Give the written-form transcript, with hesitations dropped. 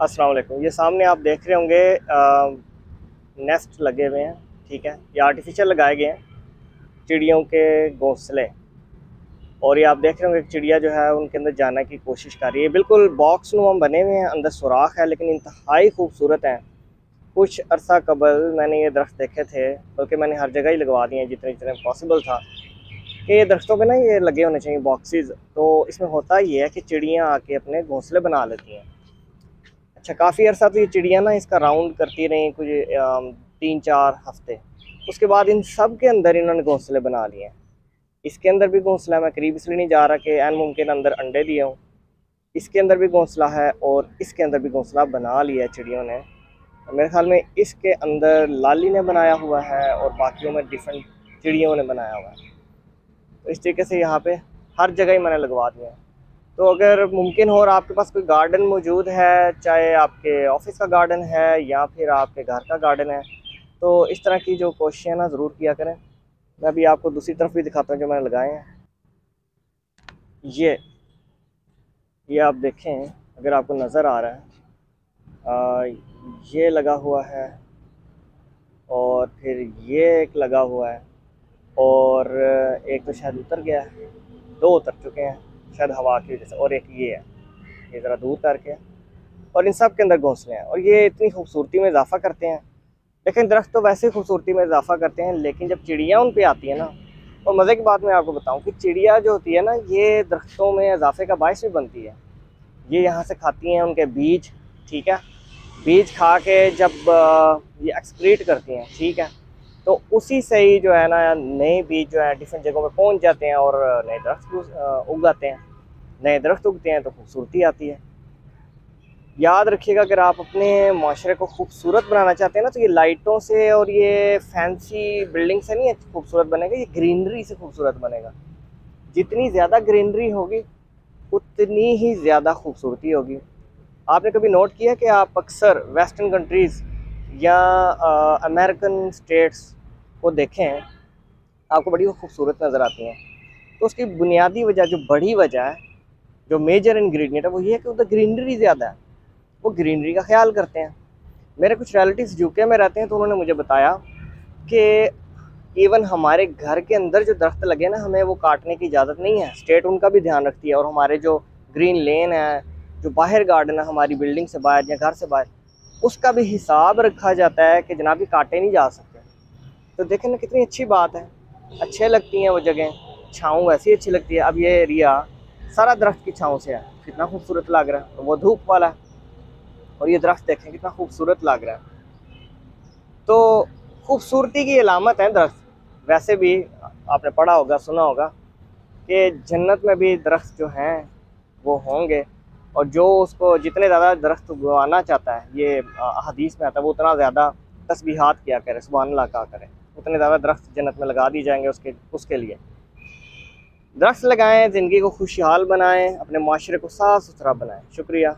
अस्सलाम वालेकुम। ये सामने आप देख रहे होंगे नेस्ट लगे हुए हैं। ठीक है, ये आर्टिफिशियल लगाए गए हैं चिड़ियों के घोंसले। और ये आप देख रहे होंगे एक चिड़िया जो है उनके अंदर जाने की कोशिश कर रही है। बिल्कुल बॉक्स नुमा बने हुए हैं, अंदर सुराख है, लेकिन इंतहाई खूबसूरत हैं। कुछ अरसा कबल मैंने ये दरख्त देखे थे, बल्कि मैंने हर जगह ही लगवा दिए हैं जितने जितने पॉसिबल था कि ये दरख्तों पे ना ये लगे होने चाहिए बॉक्सेस। तो इसमें होता ये है कि चिड़ियाँ आके अपने घोंसले बना लेती हैं। अच्छा, काफ़ी अर्सा तो ये चिड़िया ना इसका राउंड करती रही कुछ 3-4 हफ्ते। उसके बाद इन सब के अंदर इन्होंने घोंसले बना लिए हैं। इसके अंदर भी घोंसला है, मैं करीब इसलिए नहीं जा रहा कि एन मुमकिन अंदर अंडे दिए हूँ। इसके अंदर भी घोंसला है और इसके अंदर भी घोंसला बना लिया है चिड़ियों ने। मेरे ख्याल में इसके अंदर लाली ने बनाया हुआ है और बाकियों में डिफरेंट चिड़ियों ने बनाया हुआ है। तो इस तरीके से यहाँ पे हर जगह ही मैंने लगवा दिया है। तो अगर मुमकिन हो और आपके पास कोई गार्डन मौजूद है, चाहे आपके ऑफिस का गार्डन है या फिर आपके घर का गार्डन है, तो इस तरह की जो कोशिशें ना ज़रूर किया करें। मैं अभी आपको दूसरी तरफ भी दिखाता हूँ जो मैंने लगाए हैं। ये ये आप देखें, अगर आपको नज़र आ रहा है, ये लगा हुआ है और फिर ये एक लगा हुआ है और एक तो शायद उतर गया है, 2 उतर चुके हैं शायद हवा की वजह से, और एक ये है, ये ज़रा दूर करके। और इन सब के अंदर घोंसले हैं और ये इतनी खूबसूरती में इजाफा करते हैं। लेकिन दरख्त तो वैसे ही खूबसूरती में इजाफा करते हैं, लेकिन जब चिड़िया उन पे आती है ना, और मज़े की बात मैं आपको बताऊं कि चिड़िया जो होती है ना, ये दरख्तों में इजाफे का बायस भी बनती है। ये यहाँ से खाती हैं उनके बीज। ठीक है, बीज खा के जब ये एक्सक्रीट करती हैं, ठीक है, तो उसी से ही जो है ना नए बीज जो है डिफरेंट जगहों पे पहुँच जाते हैं और नए दरख्त उगाते हैं। नए दरख्त उगते हैं तो खूबसूरती आती है। याद रखिएगा, अगर आप अपने माशरे को खूबसूरत बनाना चाहते हैं ना, तो ये लाइटों से और ये फैंसी बिल्डिंग से नहीं खूबसूरत बनेगा, ये ग्रीनरी से खूबसूरत बनेगा। जितनी ज़्यादा ग्रीनरी होगी उतनी ही ज़्यादा खूबसूरती होगी। आपने कभी नोट किया कि आप अक्सर वेस्टर्न कंट्रीज़ या अमेरिकन स्टेट्स को देखें, आपको बड़ी खूबसूरत नज़र आती हैं। तो उसकी बुनियादी वजह, जो बड़ी वजह है, जो मेजर इंग्रेडिएंट है, वो ये है कि उधर ग्रीनरी ज़्यादा है। वो ग्रीनरी का ख्याल करते हैं। मेरे कुछ रिलेटिव्स यूके में रहते हैं, तो उन्होंने मुझे बताया कि इवन हमारे घर के अंदर जो दरख्त लगे ना, हमें वो काटने की इजाज़त नहीं है। स्टेट उनका भी ध्यान रखती है। और हमारे जो ग्रीन लेन है, जो बाहर गार्डन है हमारी बिल्डिंग से बाहर या घर से बाहर, उसका भी हिसाब रखा जाता है कि जनाब ये काटे नहीं जा सकते। तो देखें ना, कितनी अच्छी बात है। अच्छे लगती हैं वो जगह, छाँव वैसी अच्छी लगती है। अब ये एरिया सारा दरख्त की छाँव से है, कितना खूबसूरत लग रहा है। तो वो धूप वाला है और ये दरख्त देखें कितना खूबसूरत लग रहा है। तो खूबसूरती की अलामत है दरख्त। वैसे भी आपने पढ़ा होगा, सुना होगा कि जन्नत में भी दरख्त जो हैं वो होंगे, और जो उसको जितने ज़्यादा दरख्त उगवाना चाहता है, ये हदीस में आता है, वो उतना ज़्यादा तस्बीहात किया करे, सुभान अल्लाह कहा करे, उतने ज़्यादा दरख्त जन्नत में लगा दी जाएंगे उसके लिए। दरख्त लगाएं, ज़िंदगी को खुशहाल बनाएं, अपने माशरे को साफ़ सुथरा बनाएं। शुक्रिया।